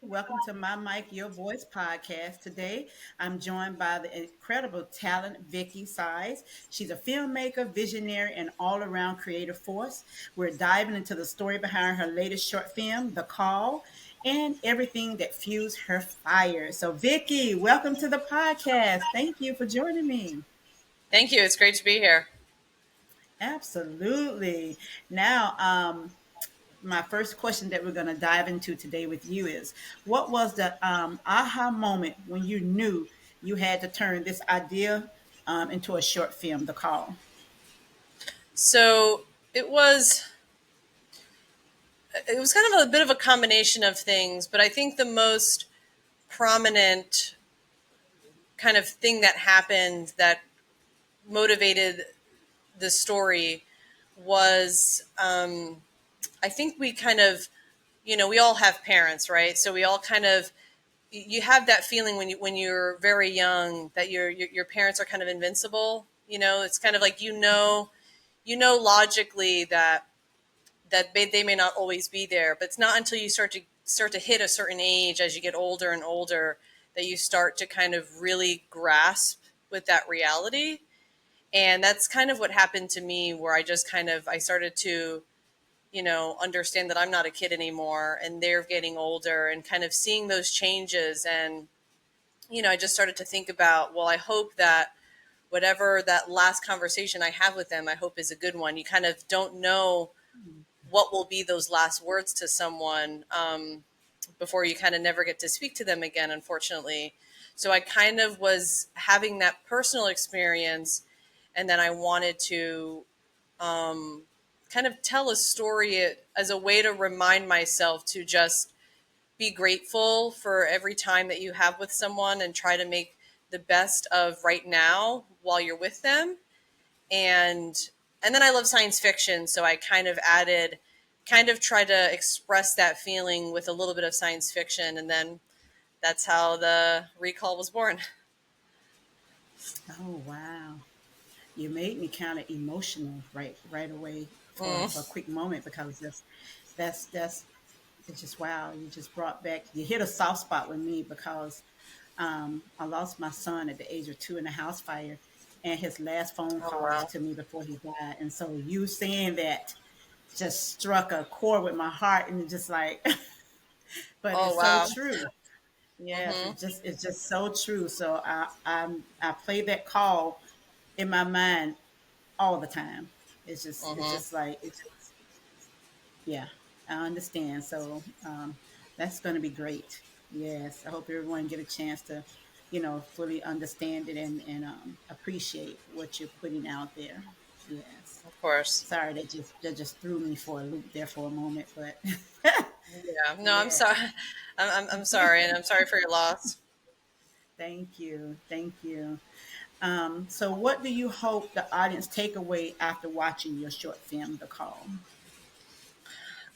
Welcome to My Mic, Your Voice podcast. Today, I'm joined by the incredible talent Vyky Saiz. She's a filmmaker, visionary, and all-around creative force. We're diving into the story behind her latest short film, The Call, and everything that fuels her fire. So, Vyky, welcome to the podcast. Thank you for joining me. Thank you. It's great to be here. Absolutely. Now, my first question that we're going to dive into today with you is what was the aha moment when you knew you had to turn this idea into a short film, The Call? So it was it was kind of a bit of a combination of things, but I think the most prominent kind of thing that happened that motivated the story was I think we kind of we all have parents, right? So we all kind of you have that feeling when you're very young that your parents are kind of invincible. It's kind of like logically that they may not always be there, but it's not until you start to hit a certain age as you get older and older that you start to kind of really grasp with that reality. And that's kind of what happened to me, where I started to understand that I'm not a kid anymore and they're getting older, and kind of seeing those changes. And I just started to think about, well, I hope that whatever that last conversation I have with them, I hope is a good one. You kind of don't know what will be those last words to someone, before you kind of never get to speak to them again, unfortunately. So I kind of was having that personal experience, and then I wanted to kind of tell a story as a way to remind myself to just be grateful for every time that you have with someone, and try to make the best of right now while you're with them. And and then I love science fiction, so I kind of try to express that feeling with a little bit of science fiction, and then that's how the recall was born. Oh, wow. You made me kind of emotional right away for a Mm. quick moment because that's it's just wow. You just brought back, you hit a soft spot with me because I lost my son at the age of two in a house fire, and his last phone Oh call was wow. to me before he died. And so you saying that just struck a chord with my heart, and just like, but Oh it's so wow. true. Yes, Hmm. it's just so true. So I play that call in my mind all the time. It's Hmm. just like it's just, yeah, I understand. So that's going to be great. Yes, I hope everyone get a chance to, fully understand it and appreciate what you're putting out there. Yes. Of course. Sorry, that just threw me for a loop there for a moment, but Yeah. No, I'm yes. sorry. I'm sorry, and I'm sorry for your loss. Thank you, thank you. So, what do you hope the audience take away after watching your short film, The Call?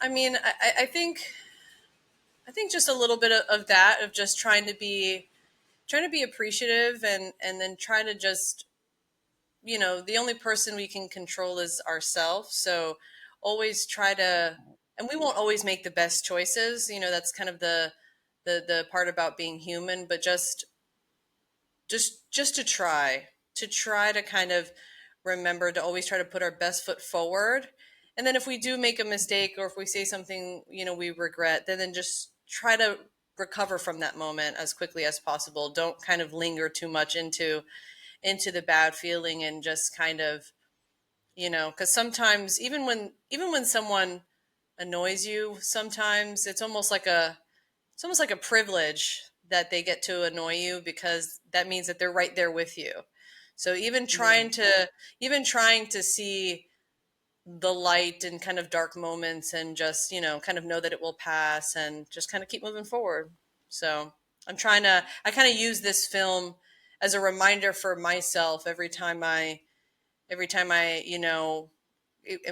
I mean, I think just a little bit of that, of just trying to be appreciative, and then try to just the only person we can control is ourselves. So always try to, and we won't always make the best choices. That's kind of the part about being human. But just to try to kind of remember to always try to put our best foot forward. And then if we do make a mistake, or if we say something we regret, then just try to recover from that moment as quickly as possible. Don't kind of linger too much into the bad feeling, and just kind of, because sometimes, even when someone annoys you, sometimes it's almost like a privilege that they get to annoy you, because that means that they're right there with you. So Yes. even trying to see the light in kind of dark moments, and just kind of know that it will pass, and just kind of keep moving forward. So I kind of use this film as a reminder for myself every time I am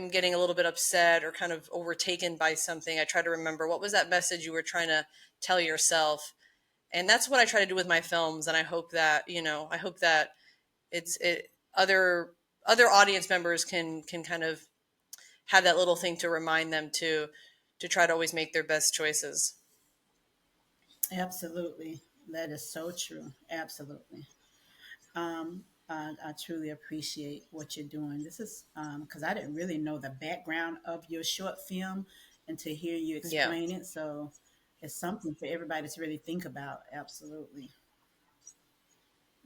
getting a little bit upset or kind of overtaken by something. I try to remember, what was that message you were trying to tell yourself. And that's what I try to do with my films. And I hope that it's it other audience members can kind of have that little thing to remind them to try to always make their best choices. Absolutely. That is so true. Absolutely. I truly appreciate what you're doing. This is because I didn't really know the background of your short film and to hear you Yeah. explain it. So it's something for everybody to really think about. Absolutely.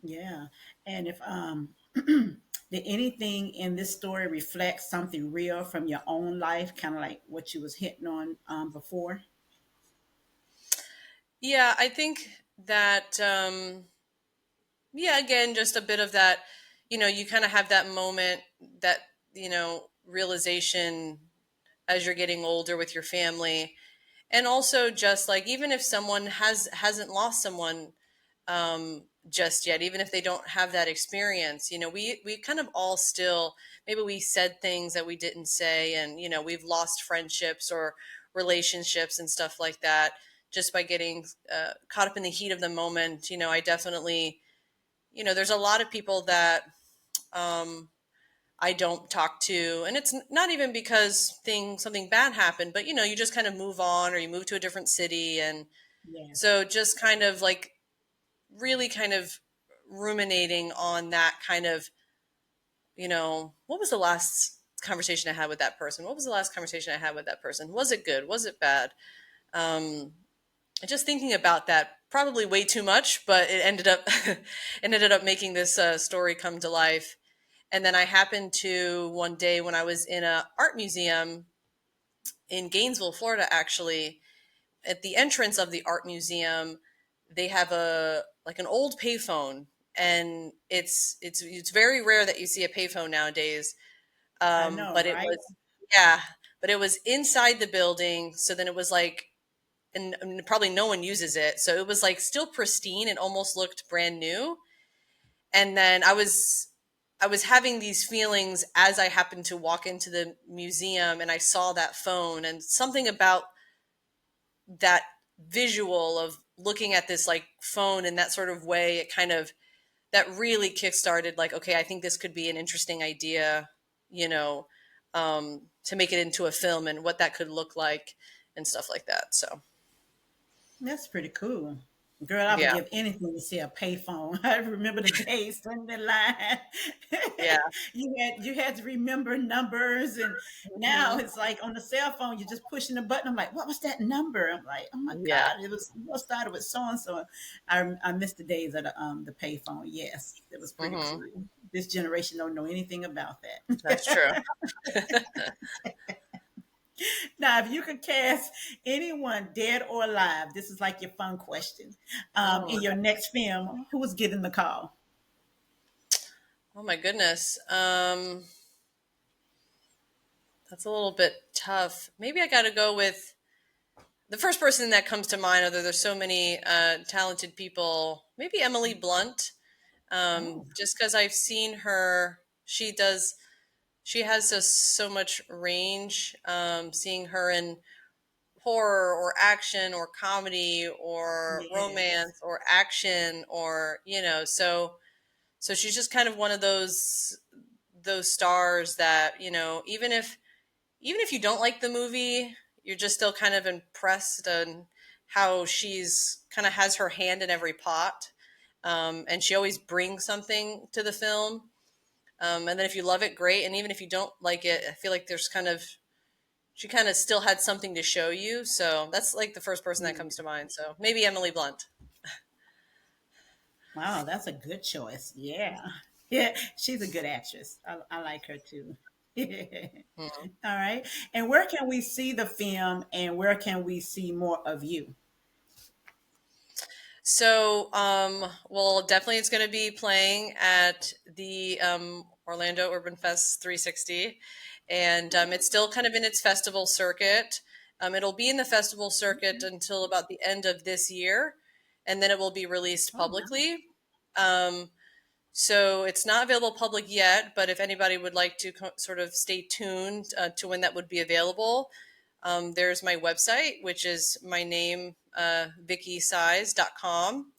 Yeah. And if did anything in this story reflect something real from your own life, kind of like what you was hitting on before? Yeah, I think that yeah, again, just a bit of that, you kind of have that moment, that, realization as you're getting older with your family. And also just like, even if someone hasn't lost someone just yet, even if they don't have that experience, we kind of all still, maybe we said things that we didn't say, and we've lost friendships or relationships and stuff like that, just by getting caught up in the heat of the moment. I definitely, there's a lot of people that um, I don't talk to, and it's not even because something bad happened, but you just kind of move on, or you move to a different city. And Yes. so just kind of like really kind of ruminating on that kind of, what was the last conversation I had with that person? What was the last conversation I had with that person? Was it good? Was it bad? Um, just thinking about that, probably way too much, but it ended up it ended up making this story come to life. And then I happened to, one day when I was in a art museum in Gainesville, Florida, actually, at the entrance of the art museum, they have a like an old payphone, and it's very rare that you see a payphone nowadays. I know, But it right? was, yeah, but it was inside the building. So then it was like, and probably no one uses it. So it was like still pristine and almost looked brand new. And then I was having these feelings as I happened to walk into the museum, and I saw that phone, and something about that visual of looking at this like phone in that sort of way, it kind of, that really kickstarted, like, okay, I think this could be an interesting idea, you know to make it into a film, and what that could look like and stuff like that. So That's pretty cool. Girl, I would yeah. give anything to see a payphone. I remember the days standing in line. Yeah. You had to remember numbers, and now Hmm. it's like on the cell phone, you're just pushing the button. I'm like, what was that number? I'm like, oh my Yeah. God, it started with so and so. I missed the days of the payphone. Yes, it was pretty Hmm. cool. This generation don't know anything about That's that. true. Now, if you could cast anyone dead or alive, this is like your fun question. In Oh, your next film, who was getting the call? oh my goodness. That's a little bit tough. Maybe I got to go with the first person that comes to mind, although there's so many talented people. Maybe Emily Blunt, Oh, just because I've seen her. She has just so much range. Seeing her in horror or action or comedy or yes. romance or action, or, so she's just kind of one of those stars that, even if you don't like the movie, you're just still kind of impressed on how she's kind of has her hand in every pot. And she always brings something to the film. And then if you love it, great. And even if you don't like it, I feel like she kind of still had something to show you. So that's like the first person that Yeah. comes to mind. So maybe Emily Blunt. Wow, that's a good choice. Yeah. Yeah, she's a good actress. I like her too. Mhm. All right. And where can we see the film and where can we see more of you? So, well, definitely it's going to be playing at the Orlando Urban Fest 360. And it's still kind of in its festival circuit. It'll be in the festival circuit until about the end of this year, and then it will be released Oh, nice. publicly. Um, so it's not available public yet, but if anybody would like to sort of stay tuned to when that would be available, there's my website, which is my name, VykySaiz.com.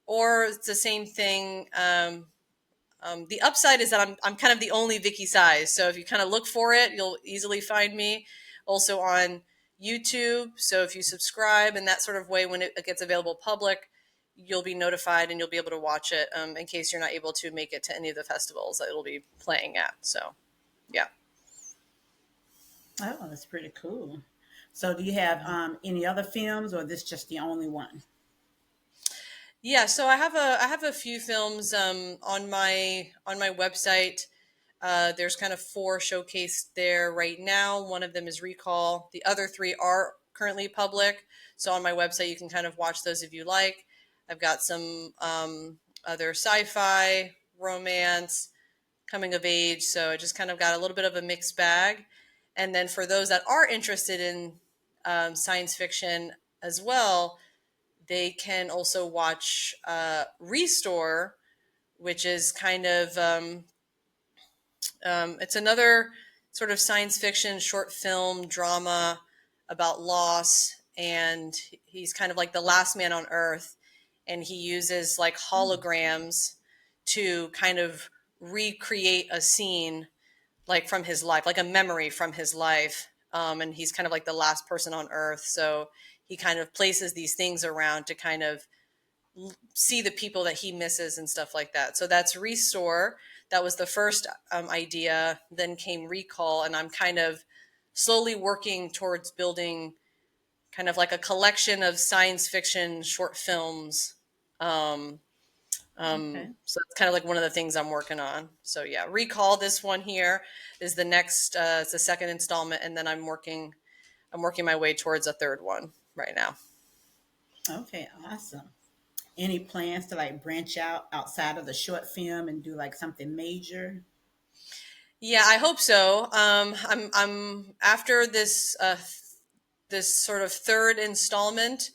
Or it's the same thing. The upside is that I'm kind of the only Vyky Saiz. So if you kind of look for it, you'll easily find me. Also on YouTube. So if you subscribe in that sort of way, when it gets available public, you'll be notified and you'll be able to watch it in case you're not able to make it to any of the festivals that it'll be playing at. So, yeah. Oh, that's pretty cool. So, do you have any other films, or this just the only one? Yeah, so I have a few films on my website. There's kind of four showcased there right now. One of them is Recall. The other three are currently public. So on my website, you can kind of watch those if you like. I've got some other sci-fi, romance, coming of age. So I just kind of got a little bit of a mixed bag. And then for those that are interested in science fiction as well, they can also watch Restore, which is kind of it's another sort of science fiction short film drama about loss, and he's kind of like the last man on Earth, and he uses like holograms to kind of recreate a scene like from his life, like a memory from his life. And he's kind of like the last person on Earth, so he kind of places these things around to kind of see the people that he misses and stuff like that. So that's Restore. That was the first idea. Then came Recall, and I'm kind of slowly working towards building kind of like a collection of science fiction short films. Um, Okay. so it's kind of like one of the things I'm working on. So yeah, Recall. This one here is the next. It's the second installment, and then I'm working my way towards a third one right now. Okay, awesome. Any plans to like branch out outside of the short film and do like something major? Yeah, I hope so. I'm after this sort of third installment,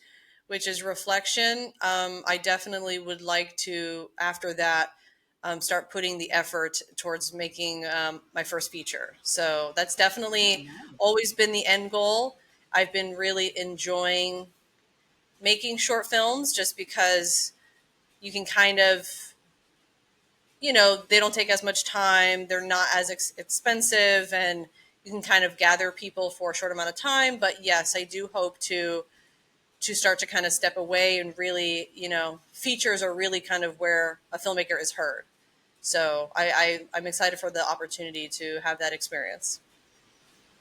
which is Reflection. I definitely would like to, after that, start putting the effort towards making my first feature. So that's Oh, definitely nice. always been the end goal. I've been really enjoying making short films just because you can kind of, they don't take as much time. They're not as expensive, and you can kind of gather people for a short amount of time. But yes, I do hope to start to kind of step away and really, features are really kind of where a filmmaker is heard. So I'm excited for the opportunity to have that experience.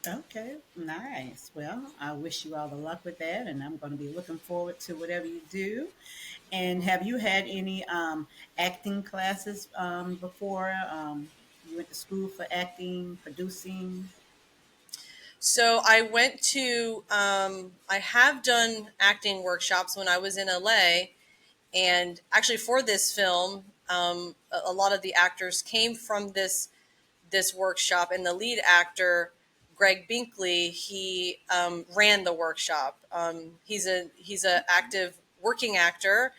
Okay, nice. Well, I wish you all the luck with that, and I'm going to be looking forward to whatever you do. And have you had any acting classes before? You went to school for acting, producing? So I went to, I have done acting workshops when I was in LA. And actually, for this film, a lot of the actors came from this workshop, and the lead actor, Greg Binkley, he ran the workshop. He's a active working actor,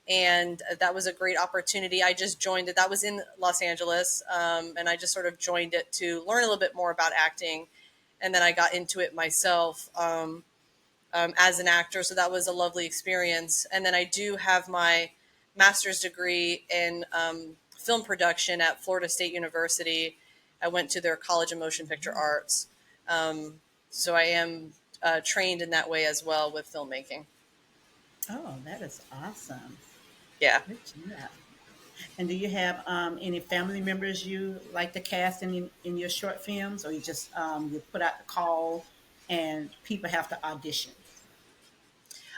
and that was a great opportunity. I just joined it. That was in Los Angeles, and I just sort of joined it to learn a little bit more about acting, and then I got into it myself. As an actor. So that was a lovely experience. And then I do have my master's degree in film production at Florida State University. I went to their College of Motion Picture Arts. Um, so I am trained in that way as well with filmmaking. Oh, that is awesome. Yeah. Good job. And do you have any family members you like to cast in your short films, or you just you put out the call and people have to audition?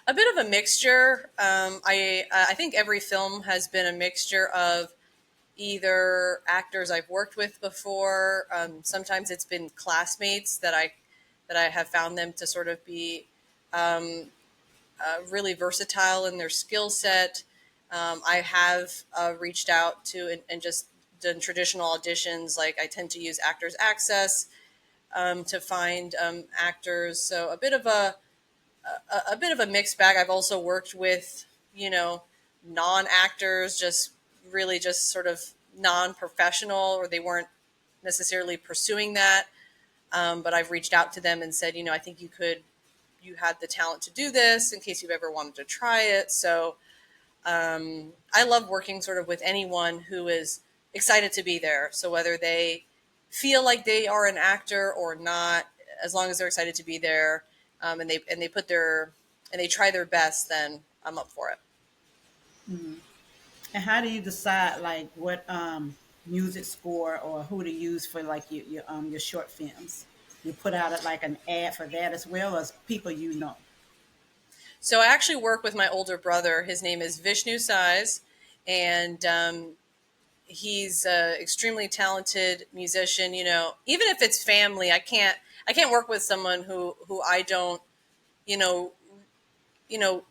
A bit of a mixture. I think every film has been a mixture of either actors I've worked with before. Sometimes it's been classmates that I have found them to sort of be really versatile in their skill set. I have reached out to and just done traditional auditions. Like I tend to use Actors Access to find actors. So a bit of a mixed bag. I've also worked with non actors, just really just sort of non professional, or they weren't necessarily pursuing that. But I've reached out to them and said, I think you had the talent to do this in case you've ever wanted to try it. So I love working sort of with anyone who is excited to be there. So whether they feel like they are an actor or not, as long as they're excited to be there, and they put their and they try their best, then I'm up for it. Mhm. And how do you decide like what music score or who to use for like your short films? You put out it like an ad for that as well as people you know. So I actually work with my older brother. His name is Vishnu Saiz, and he's an extremely talented musician. You know, even if it's family, I can't work with someone who I don't you know you know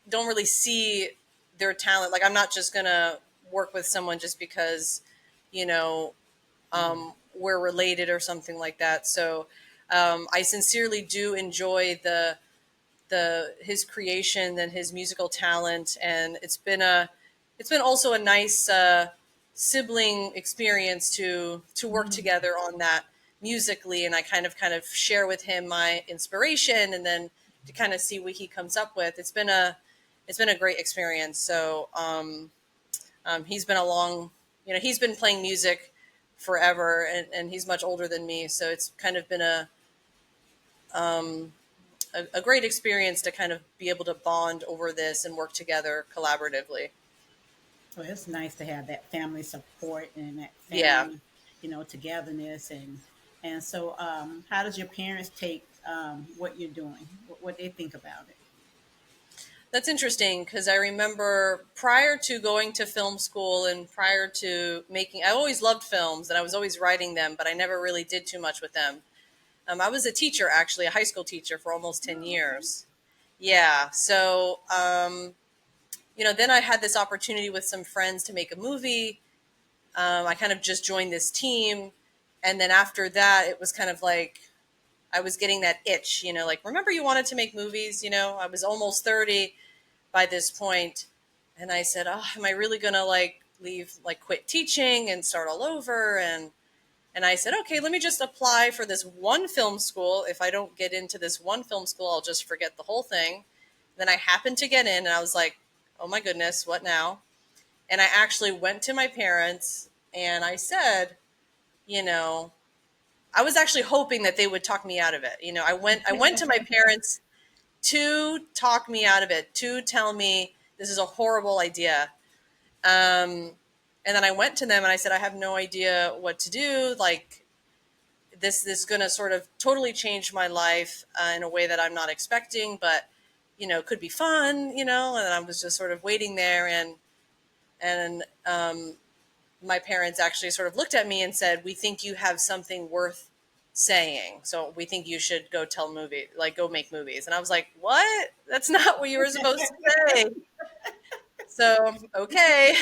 don't really see their talent. Like, I'm not just gonna work with someone just because you know we're related or something like that. So I sincerely do enjoy the his creation and his musical talent, and it's been also a nice sibling experience to work Mm-hmm. together on that musically, and I kind of share with him my inspiration, and then to kind of see what he comes up with. It's been a great experience. So he's been he's been playing music forever, and he's much older than me, so it's kind of been a great experience to kind of be able to bond over this and work together collaboratively. Well, it's nice to have that family support and that Yeah, family, togetherness and so how does your parents take what you're doing, what they think about it? that's interesting because I remember prior to going to film school and prior to I always loved films and I was always writing them, but I never really did too much with them. I was a teacher, actually, a high school teacher for almost 10 Oh, okay. years. Yeah. So, then I had this opportunity with some friends to make a movie. I kind of just joined this team. And then after that, it was kind of like I was getting that itch, like, remember you wanted to make movies? I was almost 30 by this point, and I said, oh, am I really going to like leave, like quit teaching and start all over? And I said, okay, let me just apply for this one film school. If I don't get into this one film school, I'll just forget the whole thing. Then I happened to get in, and I was like, oh my goodness, what now? And I actually went to my parents and I said, you know, I was actually hoping that they would talk me out of it. I went to my parents to talk me out of it, to tell me this is a horrible idea. And then I went to them and I said, I have no idea what to do. Like, this is going to sort of totally change my life in a way that I'm not expecting, but could be fun. And I was just sort of waiting there, and my parents actually sort of looked at me and said, "We think you have something worth saying, so we think you should go go make movies." And I was like, "What? That's not what you were supposed to say." So okay,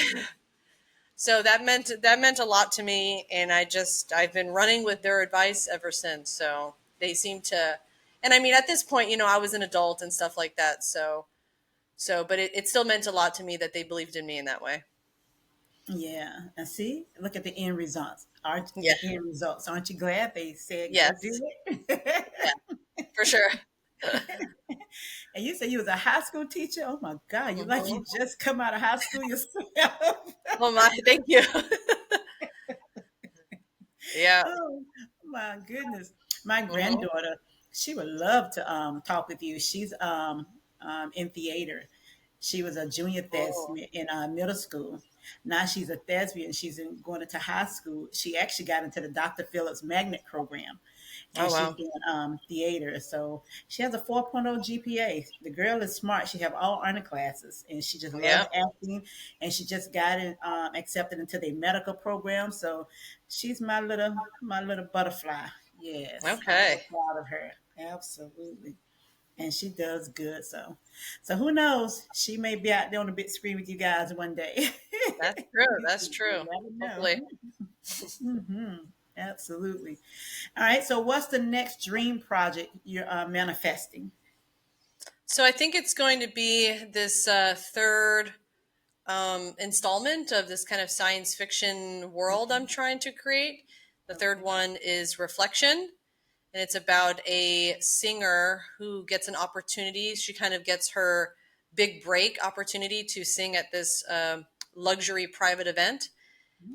so that meant a lot to me, and I've been running with their advice ever since. So they seem to, and I mean, at this point, I was an adult and stuff like that. But it still meant a lot to me that they believed in me in that way. Yeah, and see, look at the end results. Aren't Yeah. the end results? Aren't you glad they said go Yes. do it? Yeah. For sure. And you said you was a high school teacher. Oh my God, you like Hmm. you just come out of high school yourself. Oh my, thank you. Yeah. Oh my goodness. My Hmm. granddaughter, she would love to talk with you. She's in theater. She was a junior Oh. thespian in middle school. Now she's a thespian. Going into high school. She actually got into the Dr. Phillips Magnet program, Oh and she's wow. doing theater. So she has a 4.0 GPA. The girl is smart. She have all honor classes, and she just loves Yeah. acting. And she just got accepted into the medical program. So she's my little butterfly. Yes, I'm so Okay. proud of her. Absolutely. And she does good. So who knows? She may be out there on the big screen with you guys one day. That's true. That's You true. never know. Hopefully. Hmm. Absolutely. All right. So, what's the next dream project you're manifesting? So I think it's going to be this third installment of this kind of science fiction world I'm trying to create. The third Okay. one is Reflection, and it's about a singer who gets an opportunity. She kind of gets her big break opportunity to sing at this luxury private event,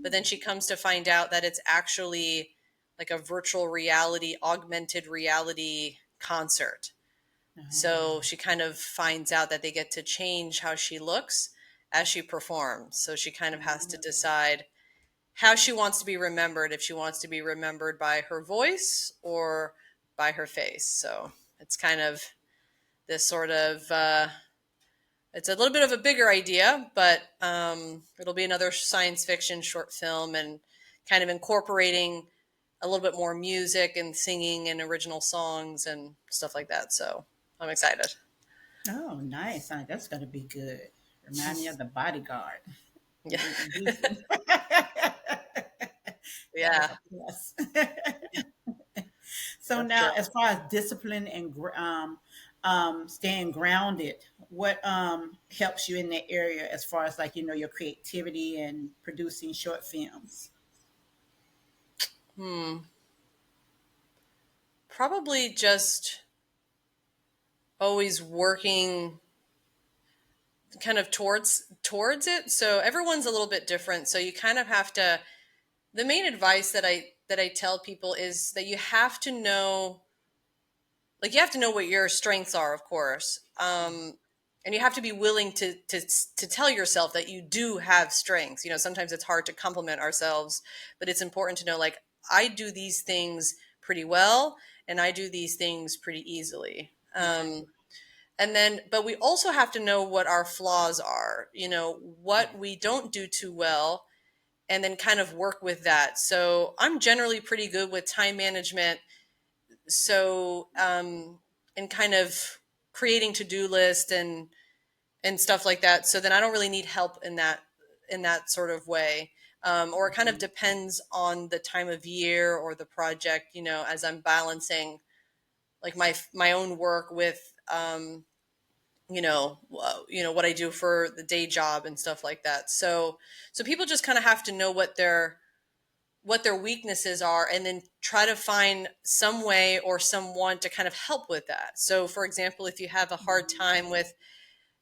but then she comes to find out that it's actually like a virtual reality, augmented reality concert. So she kind of finds out that they get to change how she looks as she performs. So she kind of has to decide how she wants to be remembered, if she wants to be remembered by her voice or by her face. So it's kind of this sort of it's a little bit of a bigger idea, but it'll be another science fiction short film and kind of incorporating a little bit more music and singing and original songs and stuff like that. So I'm excited. Oh, nice. That's going to be good. Remind me of the bodyguard. Yeah. Goofy. That was Yeah. a plus. So That's true. now, as far as discipline and staying grounded, what helps you in that area as far as like your creativity and producing short films? Hmm. Probably just always working kind of towards it. So everyone's a little bit different. So you kind of have to, the main advice that I tell people is that you have to know, like you have to know what your strengths are, of course. And you have to be willing to tell yourself that you do have strengths. Sometimes it's hard to compliment ourselves, but it's important to know, like, I do these things pretty well and I do these things pretty easily. Right. And then, but we also have to know what our flaws are, Yeah. what we don't do too well, and then kind of work with that. So I'm generally pretty good with time management. So, and kind of creating to-do list and stuff like that. So then I don't really need help in that sort of way. Or it kind of Mhm. depends on the time of year or the project, as I'm balancing like my own work with, what I do for the day job and stuff like that. So people just kind of have to know what their weaknesses are and then try to find some way or someone to kind of help with that. So for example, if you have a hard time with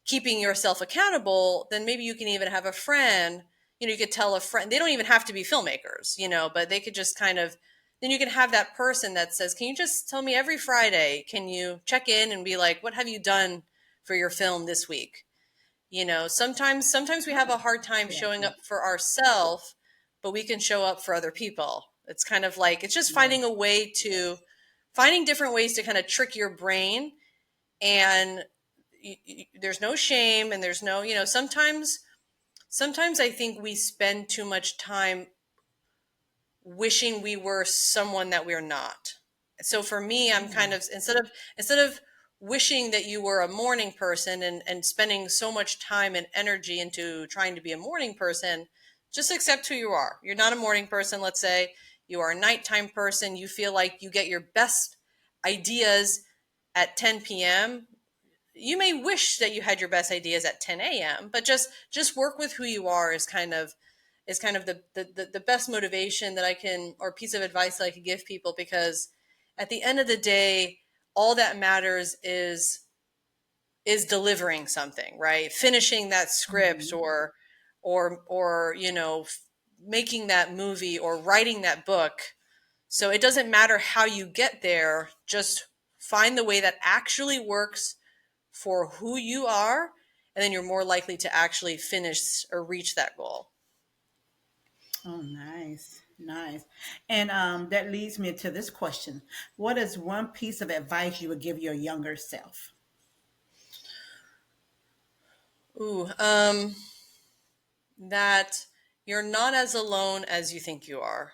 keeping yourself accountable, then maybe you can even have a friend, you could tell a friend, they don't even have to be filmmakers, but they could just kind of, then you can have that person that says, can you just tell me every Friday, can you check in and be like, what have you done for your film this week? Sometimes we have a hard time Yeah. showing up for ourselves, but we can show up for other people. It's kind of like, it's just Yes. finding different ways to kind of trick your brain. And there's no shame and there's no, sometimes I think we spend too much time wishing we were someone that we're not. So for me, I'm kind Mm. of, instead of wishing that you were a morning person and spending so much time and energy into trying to be a morning person, just accept who you are. You're not a morning person, let's say. You are a nighttime person. You feel like you get your best ideas at 10 p.m. You may wish that you had your best ideas at 10 a.m., but just work with who you are is kind of the best motivation that I can, or piece of advice that I could give people, because at the end of the day, all that matters is delivering something, right? Finishing that script, Mhm. or making that movie or writing that book. So it doesn't matter how you get there, just find the way that actually works for who you are, and then you're more likely to actually finish or reach that goal. Oh, nice, nice. And that leads me to this question: what is one piece of advice you would give your younger self? Ooh, that you're not as alone as you think you are.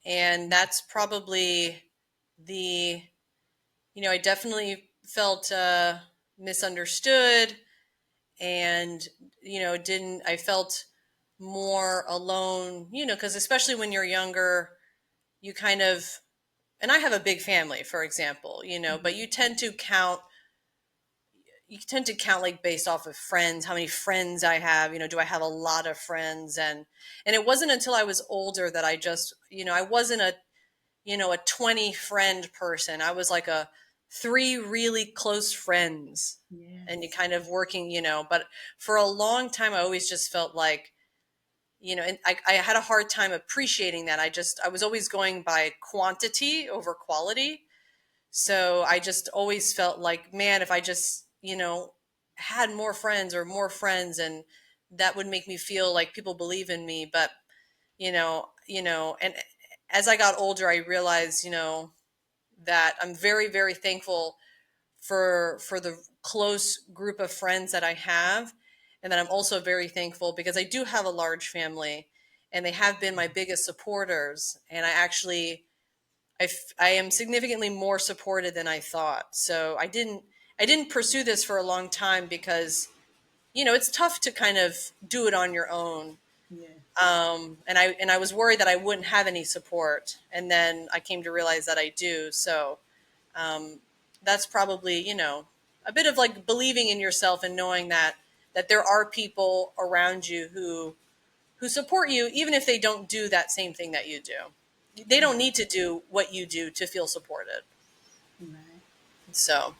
And that's probably the, I definitely felt misunderstood, and, I felt more alone, because especially when you're younger, you kind of, and I have a big family, for example, but Mhm. you tend to count like based off of friends, how many friends I have, do I have a lot of friends? And it wasn't until I was older that I just, I wasn't a 20 friend person. I was like a three really close friends, and you Yes. kind of working, but for a long time I always just felt like, and I had a hard time appreciating that. I was always going by quantity over quality. So I just always felt like, man, if I just, had more friends, and that would make me feel like people believe in me. But, and as I got older, I realized, that I'm very, very thankful for the close group of friends that I have. And then I'm also very thankful because I do have a large family, and they have been my biggest supporters. And I am significantly more supported than I thought. So I didn't pursue this for a long time because it's tough to kind of do it on your own. Yeah. And I was worried that I wouldn't have any support, and then I came to realize that I do. So um, that's probably a bit of like believing in yourself and knowing that there are people around you who support you, even if they don't do that same thing that you do. They don't Right. need to do what you do to feel supported. Right. So,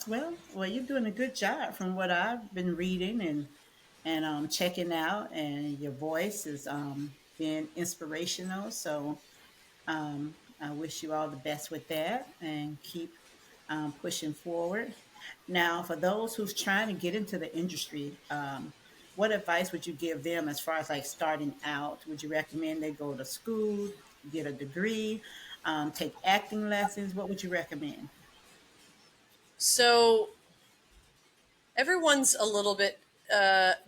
Well, you're doing a good job from what I've been reading and checking out, and your voice is being inspirational. So I wish you all the best with that and keep pushing forward. Now, for those who's trying to get into the industry, what advice would you give them as far as like starting out? Would you recommend they go to school, get a degree, take acting lessons? What would you recommend? so, everyone's a little bit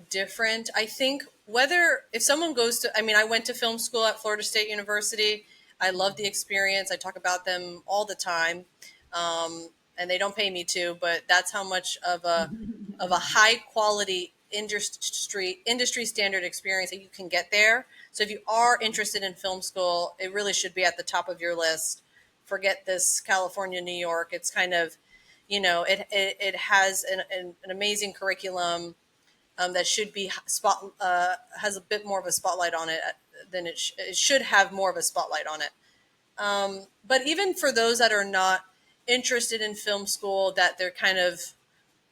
different. I think whether if someone goes to, I mean, I went to film school at Florida State University. I love the experience. I talk about them all the time, and they don't pay me to, but that's how much of a high quality industry standard experience that you can get there. So if you are interested in film school, it really should be at the top of your list. Forget this California, New York. It's kind of, it has an amazing curriculum that should be has a bit more of a spotlight on it than it should have more of a spotlight on it. But even for those that are not interested in film school, that they're kind of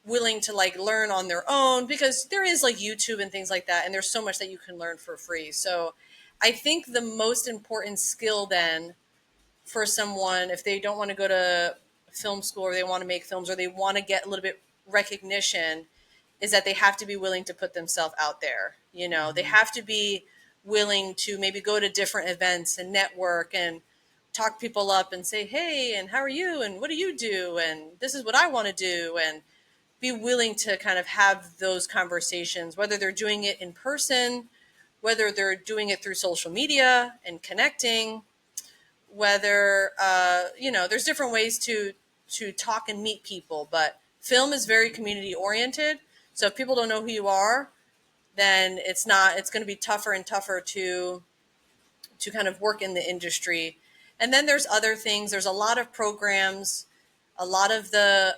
willing to like learn on their own, because there is like YouTube and things like that, and there's so much that you can learn for free. So I think the most important skill then for someone, if they don't want to go to film school, or they want to make films, or they want to get a little bit recognition, is that they have to be willing to put themselves out there. They Mhm. have to be willing to maybe go to different events and network and talk people up and say, hey, and how are you, and what do you do, and this is what I want to do, and be willing to kind of have those conversations, whether they're doing it in person, whether they're doing it through social media and connecting, whether there's different ways to talk and meet people. But film is very community oriented, so if people don't know who you are, then it's going to be tougher and tougher to kind of work in the industry. And then there's other things. There's a lot of programs, a lot of the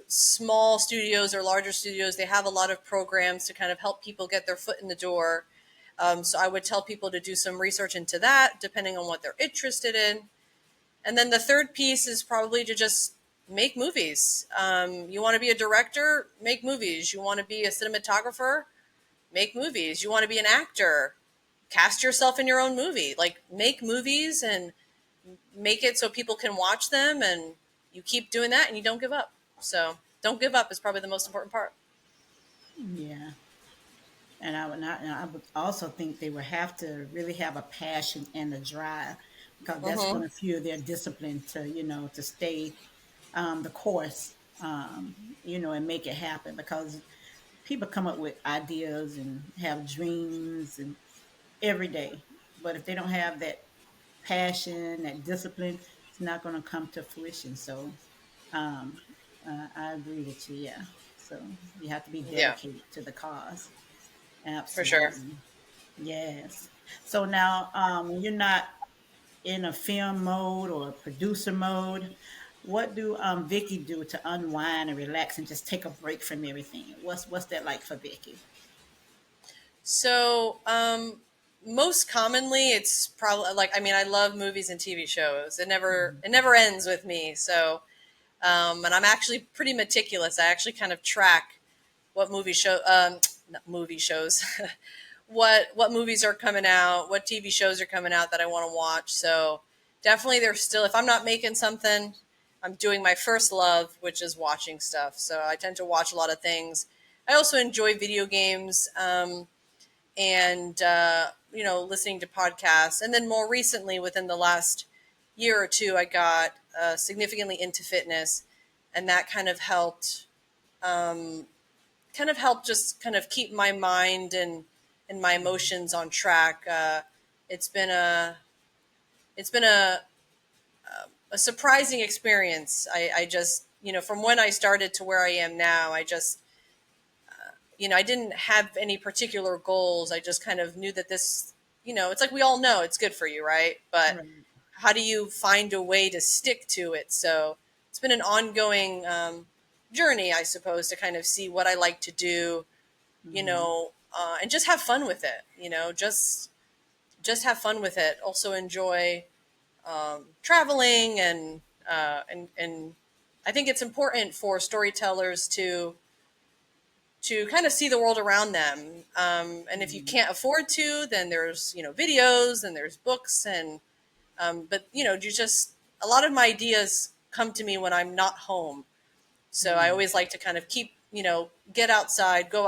small studios or larger studios, they have a lot of programs to kind of help people get their foot in the door. So I would tell people to do some research into that, depending on what they're interested in. And then the third piece is probably to just make movies. You want to be a director, make movies. You want to be a cinematographer, make movies. You want to be an actor, cast yourself in your own movie. Like, make movies and make it so people can watch them, and you keep doing that and you don't give up. So don't give up is probably the most important part. Yeah. And I would also think they would have to really have a passion and a drive because that's going Mm-hmm. to fuel their discipline to, to stay the course, and make it happen because people come up with ideas and have dreams and every day. But if they don't have that passion, that discipline, it's not going to come to fruition. So um, I agree with you. Yeah. So you have to be Yeah, dedicated to the cause. for sure. Absolutely. Yes. So now, when you're not in a film mode or a producer mode, what do Vicky do to unwind and relax and just take a break from everything? What's that like for Vicky? So, most commonly, it's probably like, I mean, I love movies and TV shows. It never ends with me. So, and I'm actually pretty meticulous. I actually kind of track what not movie shows, what movies are coming out, what TV shows are coming out that I want to watch. So definitely there's still, if I'm not making something, I'm doing my first love, which is watching stuff. So I tend to watch a lot of things. I also enjoy video games, and listening to podcasts. And then more recently, within the last year or two, I got significantly into fitness, and that kind of helped just kind of keep my mind and my emotions on track. It's been a it's been a surprising experience. I just, from when I started to where I am now, I just, I didn't have any particular goals. I just kind of knew that this, it's like we all know it's good for you, right? But Right. how do you find a way to stick to it? So it's been an ongoing journey, I suppose, to kind of see what I like to do, Mm-hmm. and just have fun with it. Just have fun with it. Also enjoy traveling, and I think it's important for storytellers to kind of see the world around them. And if you Mm-hmm. can't afford to, then there's videos and there's books, and but you just, a lot of my ideas come to me when I'm not home. So I Mm-hmm. always like to kind of keep, get outside, go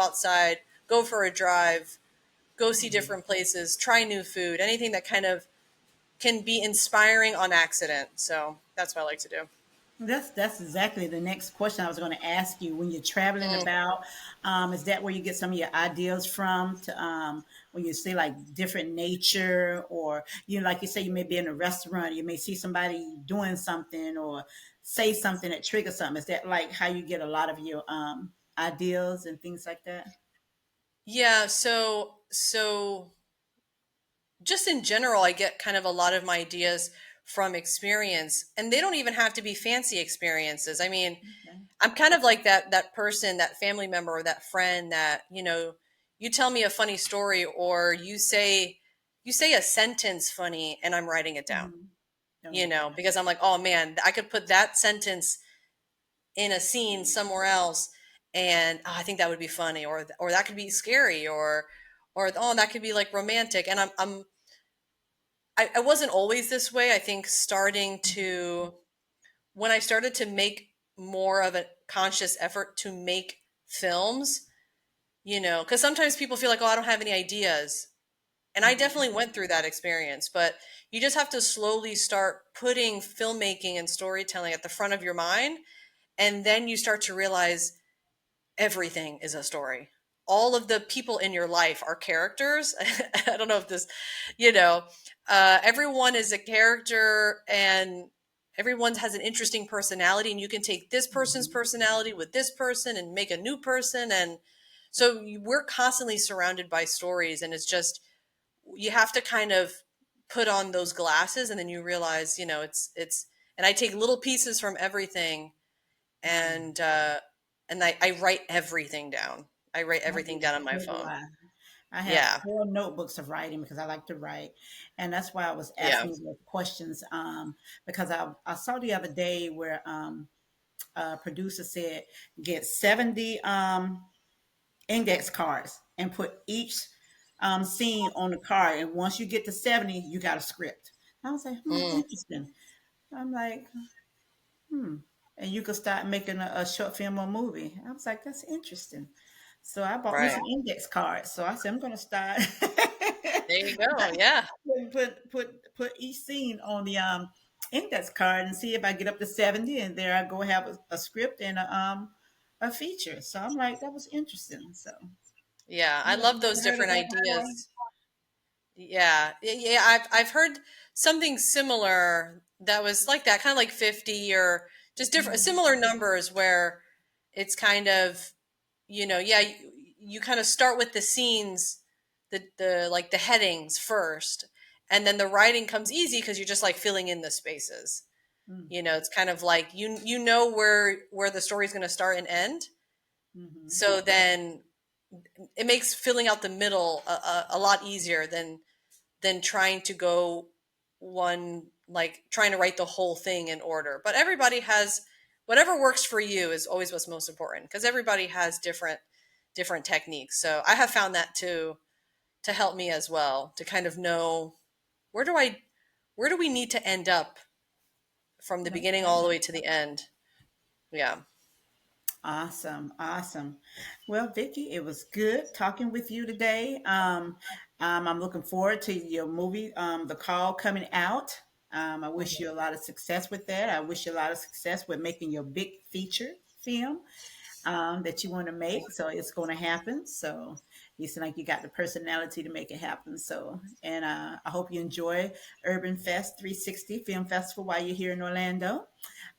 for a drive, go see Mm-hmm. different places, try new food, anything that kind of can be inspiring on accident. So that's what I like to do. That's exactly the next question I was going to ask you. When you're traveling Mm. about, is that where you get some of your ideas from? To when you see like different nature, or like you say, you may be in a restaurant, you may see somebody doing something or say something that triggers something. Is that like how you get a lot of your ideas and things like that? Yeah. So just in general, I get kind of a lot of my ideas from experience, and they don't even have to be fancy experiences. I mean, Okay. I'm kind of like that person, that family member, or that friend that, you tell me a funny story, or you say a sentence funny, and I'm writing it down. Mhm. Okay. Because I'm like, oh man, I could put that sentence in a scene somewhere else, and I think that would be funny, or that could be scary, or oh, that could be like romantic. And I wasn't always this way. I think starting to when I started to make more of a conscious effort to make films, because sometimes people feel like, oh, I don't have any ideas. And I Mhm. definitely went through that experience, but you just have to slowly start putting filmmaking and storytelling at the front of your mind. And then you start to realize everything is a story. All of the people in your life are characters. I don't know if this, you know, everyone is a character, and everyone has an interesting personality. And you can take this person's Mhm. personality with this person and make a new person. And so we're constantly surrounded by stories. And it's just, you have to kind of put on those glasses, and then you realize, and I take little pieces from everything, Mhm. and I write everything down. I write I everything do. down on my So do phone. I. I have Yeah. 4 notebooks of writing because I like to write, and that's why I was Yeah. asking you those questions, because I saw the other day where, a producer said, "Get 70, index cards and put each, scene on the card, and once you get to 70, you got a script." I was like, Mm, interesting." I'm like, "Hmm," and you could start making a short film or movie. I was like, "That's interesting." So I bought me right. some index cards. So I said, I'm going to start There you go. Yeah. put each scene on the index card and see if I get up to 70, and there I go have a script and a feature. So I'm like, that was interesting. So Yeah. I you ever love those heard of different that before? ideas. Yeah. Yeah. I've heard something similar that was like that, kind of like 50, or just different, Mhm. similar numbers, where it's kind of, yeah, you kind of start with the scenes, the like the headings first, and then the writing comes easy because you're just like filling in the spaces. It's kind of like you know where the story's going to start and end. Mhm. So then it makes filling out the middle a lot easier than trying to go one, like trying to write the whole thing in order. But everybody has whatever works for you is always what's most important, because everybody has different techniques. So I have found that to help me as well, to kind of know, where do I where do we need to end up from the beginning all the Okay. way to the end. Yeah. Awesome, awesome. Well, Vicky, it was good talking with you today. I'm looking forward to your movie, The Call, coming out. I wish you a lot of success with that. I wish you a lot of success with making your big feature film that you want to make. So it's going to happen. So you seem like you got the personality to make it happen. So, and I hope you enjoy Urban Fest 360 Film Festival while you're here in Orlando.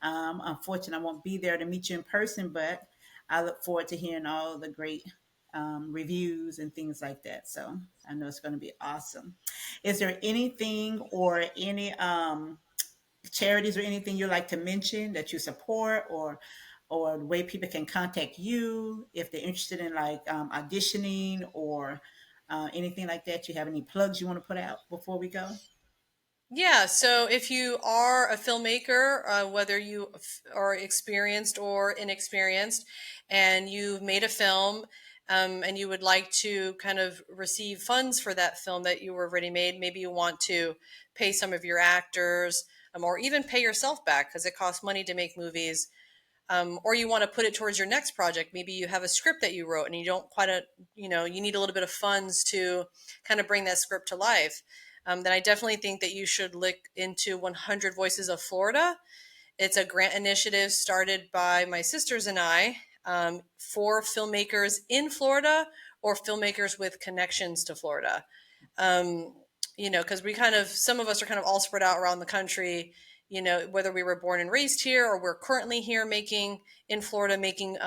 Unfortunately, I won't be there to meet you in person, but I look forward to hearing all the great reviews and things like that. So I know it's going to be awesome. Is there anything or any charities or anything you like to mention that you support, or the way people can contact you if they're interested in like auditioning or anything like that? You have any plugs you want to put out before we go? Yeah, so if you are a filmmaker, whether you are experienced or inexperienced, and you've made a film, and you would like to kind of receive funds for that film that you already made, maybe you want to pay some of your actors, or even pay yourself back because it costs money to make movies, or you want to put it towards your next project. Maybe you have a script that you wrote and you don't quite, you need a little bit of funds to kind of bring that script to life. Then I definitely think that you should look into 100 Voices of Florida. It's a grant initiative started by my sisters and I, for filmmakers in Florida or filmmakers with connections to Florida. Um, because some of us are kind of all spread out around the country, whether we were born and raised here or we're currently here in Florida making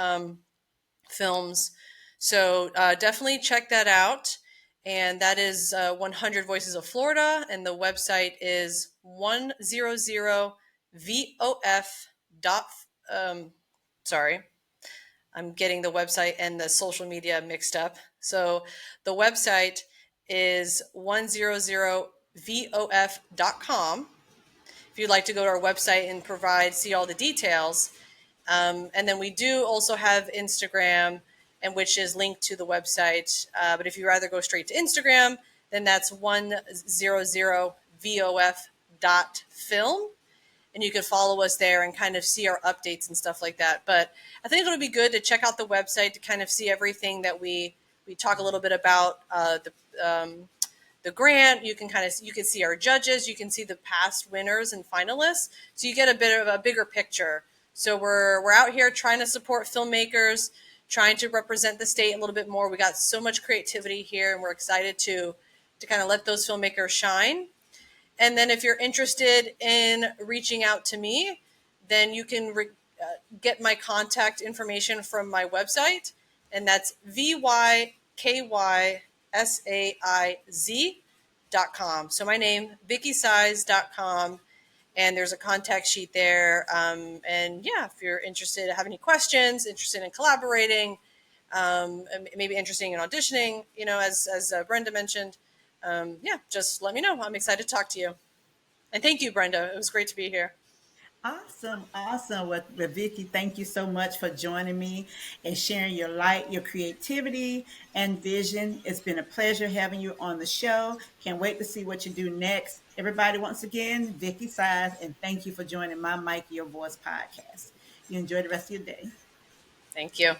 films. So definitely check that out. And that is 100 Voices of Florida. And the website is 100VOF dot. Sorry, I'm getting the website and the social media mixed up. So the website is 100VOF.com. If you'd like to go to our website and see all the details. And then we do also have Instagram, and which is linked to the website. But if you rather go straight to Instagram, then that's 100VOF.film. And you can follow us there and kind of see our updates and stuff like that. But I think it'll be good to check out the website to kind of see everything that we talk a little bit about, the grant. You can see our judges, you can see the past winners and finalists, so you get a bit of a bigger picture. So we're out here trying to support filmmakers, trying to represent the state a little bit more. We got so much creativity here, and we're excited to kind of let those filmmakers shine. And then if you're interested in reaching out to me, then you can get my contact information from my website, and that's VYKYSAIZ.com. So my name, VykySaiz.com, and there's a contact sheet there. And yeah, if you're interested, have any questions, interested in collaborating, maybe interested in auditioning, as Brenda mentioned, yeah, just let me know. I'm excited to talk to you. And thank you, Brenda. It was great to be here. Awesome, awesome. Well, Vicky, thank you so much for joining me and sharing your light, your creativity, and vision. It's been a pleasure having you on the show. Can't wait to see what you do next. Everybody, once again, Vyky Saiz, and thank you for joining my Mike Your Voice podcast. You enjoy the rest of your day. Thank you.